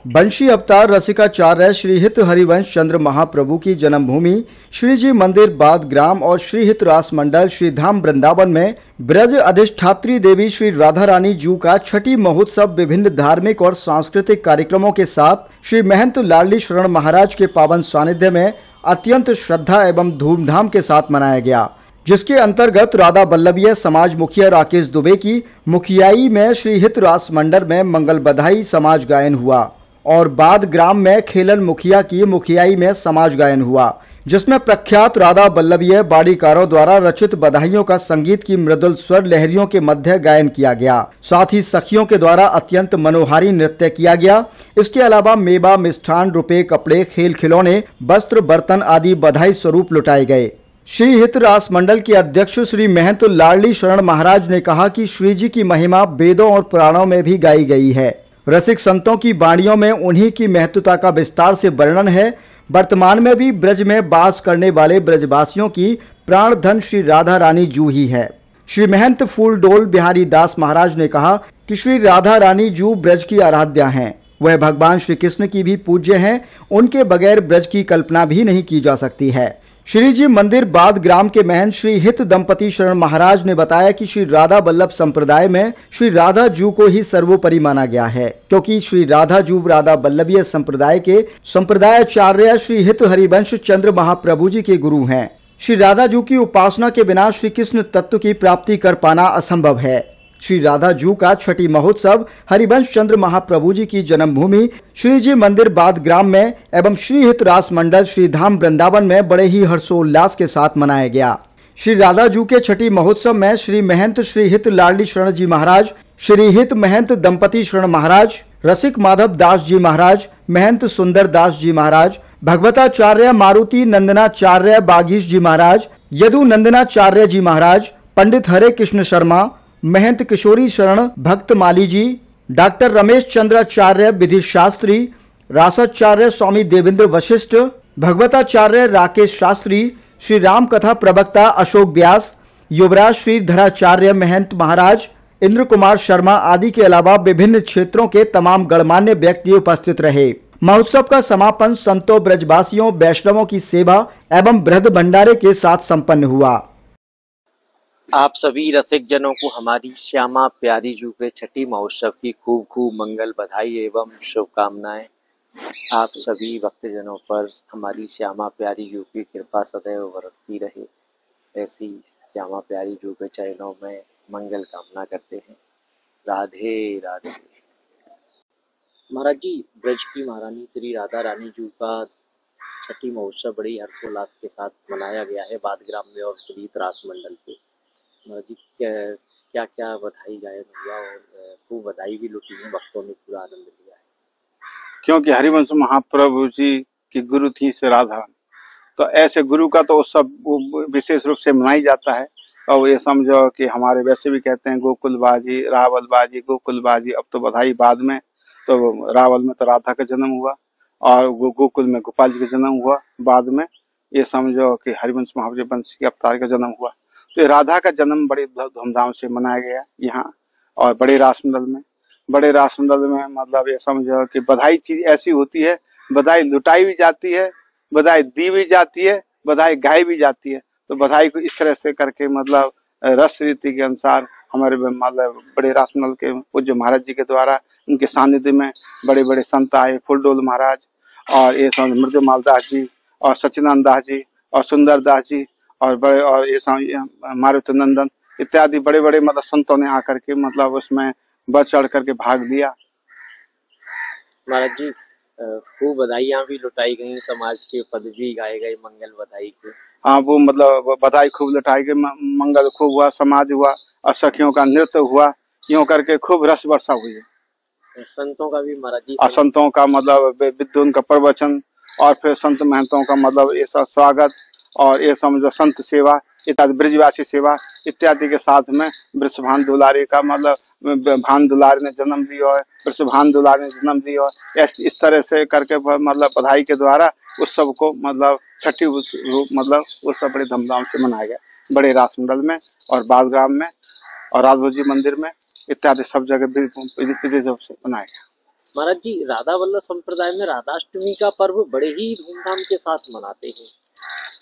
बंशी अवतार रसिकाचार्य श्री हित हरिवंश चंद्र महाप्रभु की जन्मभूमि श्रीजी मंदिर बाद ग्राम और श्री हित रास मंडल श्री धाम वृंदावन में ब्रज अधिष्ठात्री देवी श्री राधा रानी जू का छठी महोत्सव विभिन्न धार्मिक और सांस्कृतिक कार्यक्रमों के साथ श्री महंत लाडली शरण महाराज के पावन सानिध्य में अत्यंत श्रद्धा एवं धूमधाम के साथ मनाया गया, जिसके अंतर्गत राधा वल्लभीय समाज मुखिया राकेश दुबे की मुखियाई में श्री हित रास मंडल में मंगल बधाई समाज गायन हुआ और बाद ग्राम में खेलन मुखिया की मुखियाई में समाज गायन हुआ, जिसमें प्रख्यात राधा वल्लभीय बाड़ीकारों द्वारा रचित बधाइयों का संगीत की मृदुल स्वर लहरियों के मध्य गायन किया गया। साथ ही सखियों के द्वारा अत्यंत मनोहारी नृत्य किया गया। इसके अलावा मेवा, मिष्ठान, रुपये, कपड़े, खेल खिलौने, वस्त्र, बर्तन आदि बधाई स्वरूप लुटाए गए। श्री हित रास मंडल के अध्यक्ष श्री महंत लाडली शरण महाराज ने कहा कि श्री जी की महिमा वेदों और पुराणों में भी गाई गई है। रसिक संतों की वाणियों में उन्हीं की महत्वता का विस्तार से वर्णन है। वर्तमान में भी ब्रज में वास करने वाले ब्रजवासियों की प्राण धन श्री राधा रानी जू ही है। श्री महंत फूलडोल बिहारी दास महाराज ने कहा कि श्री राधा रानी जू ब्रज की आराध्या हैं। वह भगवान श्री कृष्ण की भी पूज्य हैं। उनके बगैर ब्रज की कल्पना भी नहीं की जा सकती है। श्री जी मंदिर बाद ग्राम के महंत श्री हित दंपति शरण महाराज ने बताया कि श्री राधा वल्लभ संप्रदाय में श्री राधा जू को ही सर्वोपरि माना गया है, क्योंकि श्री राधा जू राधा वल्लभीय संप्रदाय के संप्रदायाचार्य श्री हित हरिवंश चंद्र महाप्रभु जी के गुरु हैं। श्री राधा जू की उपासना के बिना श्री कृष्ण तत्व की प्राप्ति कर पाना असंभव है। श्री राधा जू का छठी महोत्सव हरिवंश चंद्र महाप्रभु जी की जन्मभूमि श्री जी मंदिर बाद ग्राम में एवं श्री हित रास मंडल श्री धाम वृंदावन में बड़े ही हर्षोल्लास के साथ मनाया गया। श्री राधा जू के छठी महोत्सव में श्री महंत श्री हित लाडली शरण जी महाराज, श्री हित महंत दंपति शरण महाराज, रसिक माधव दास जी महाराज, महंत सुंदर दास जी महाराज, भगवताचार्य मारुति नंदनाचार्य बागीश जी महाराज, यदु नंदनाचार्य जी महाराज, पंडित हरे कृष्ण शर्मा, महंत किशोरी शरण भक्त माली जी, डॉक्टर रमेश चंद्राचार्य विधि शास्त्री, रासाचार्य स्वामी देवेंद्र वशिष्ठ, भगवताचार्य राकेश शास्त्री, श्री राम कथा प्रवक्ता अशोक व्यास, युवराज श्री धराचार्य महंत महाराज, इंद्र कुमार शर्मा आदि के अलावा विभिन्न क्षेत्रों के तमाम गणमान्य व्यक्ति उपस्थित रहे। महोत्सव का समापन संतों, ब्रजवासियों, वैष्णवों की सेवा एवं बृहद भंडारे के साथ संपन्न हुआ। आप सभी रसिक जनों को हमारी श्यामा प्यारी जू के छठी महोत्सव की खूब खूब मंगल बधाई एवं शुभकामनाएं। आप सभी भक्तजनों पर हमारी श्यामा प्यारी जू की कृपा सदैव बरसती रहे, ऐसी श्यामा प्यारी जू के चरणों में मंगल कामना करते हैं। राधे राधे। महाराज जी, ब्रज की महारानी श्री राधा रानी जू का छठी महोत्सव बड़ी हर्षोल्लास के साथ मनाया गया है बाद ग्राम में और श्री हित रास मंडल पे। महाराज जी, क्या क्या बधाई गायन हुआ और खूब बधाई भी लुटी है, भक्तों ने पूरा आनंद लिया है। क्योंकि हरिवंश महाप्रभु जी की गुरु थी श्री राधा, तो ऐसे गुरु का तो सब विशेष रूप से मनाई जाता है। और ये समझो कि हमारे वैसे भी कहते हैं गोकुल बाजी, रावल बाजी, गोकुल बाजी। अब तो बधाई बाद में, तो रावल में तो राधा का जन्म हुआ और गोकुल में गोपाल जी का जन्म हुआ। बाद में ये समझो कि हरिवंश महावंश के अवतार का जन्म हुआ। तो राधा का जन्म बड़े धूमधाम से मनाया गया यहाँ और बड़े रास मंडल में मतलब ये समझो कि बधाई चीज ऐसी होती है, बधाई लुटाई भी जाती है, बधाई दी भी जाती है, बधाई गाई भी जाती है। तो बधाई को इस तरह से करके मतलब रस रीति के अनुसार हमारे मतलब बड़े रास मंडल के पूज्य महाराज जी के द्वारा उनके सानिध्य में बड़े बड़े संत आए, फूलडोल महाराज और ये मृदुमाल दास जी और सचिदानंद दास जी और सुंदर दास जी और बड़े और ये मारुति नंदन इत्यादि बड़े बड़े मतलब संतों ने आकर के मतलब उसमें बढ़ चढ़ करके भाग लिया। महाराज जी, खूब बधाइयां भी लुटाई गई, समाज के पद भी गाए गए मंगल बधाई के। हाँ, वो मतलब बधाई खूब लुटाई गई, मंगल खूब हुआ, समाज हुआ और सखियों का नृत्य हुआ, यूं करके खूब रस वर्षा हुई है। संतों का भी महाराज जी, संतों का मतलब विद्वान का प्रवचन और फिर संत महंतों का मतलब ये सब स्वागत और ये समझो संत सेवा इत्यादि, ब्रजवासी सेवा इत्यादि के साथ में वृषभान दुलारी का मतलब भान दुलारी ने जन्म लिया है, वृषभान दुलारी ने जन्म लिया है। इस तरह से करके मतलब बधाई के द्वारा उत्सव को मतलब छठी रूप मतलब उत्सव बड़े धूमधाम से मनाया गया, बड़े रास मंडल में और बालग्राम में और राजभोजी मंदिर में इत्यादि सब जगह विधि से मनाया गया। महाराज जी, राधा वल्लभ संप्रदाय में राधाष्टमी का पर्व बड़े ही धूमधाम के साथ मनाते हैं।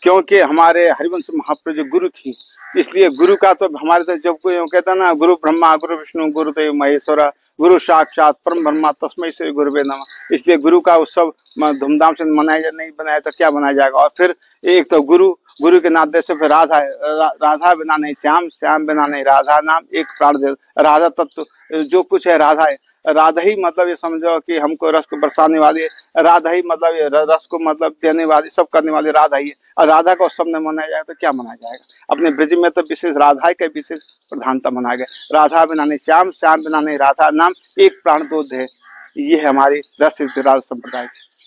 क्योंकि हमारे हरिवंश महाप्रभु जो गुरु थी, इसलिए गुरु का तो हमारे तो जब कोई कहता ना, गुरु ब्रह्मा गुरु विष्णु गुरुदेव महेश्वरा गुरु साक्षात परम ब्रह्मा तस्मै श्री गुरुवे नमः। इसलिए गुरु का उत्सव धूमधाम से मनाया नहीं बनाया तो क्या बनाया जाएगा। और फिर एक तो गुरु के नाते से फिर राधा राधा बिना नहीं श्याम, श्याम बिना नहीं राधा, नाम एक प्राण दे राधा तत्व जो कुछ है राधा है। राधा ही मतलब ये समझो कि हमको रस को बरसाने वाली, राधा ही मतलब ये रस को मतलब देने वाली, सब करने वाली राधा ही है। और राधा का उत्सव न मनाया जाएगा तो क्या मनाया जाएगा। अपने ब्रज में तो विशेष राधा का विशेष प्रधानता मनाया गया। राधा बिना नहीं श्याम, श्याम बिना नहीं राधा, नाम एक प्राण दो है। ये है हमारी रस राधा संप्रदाय।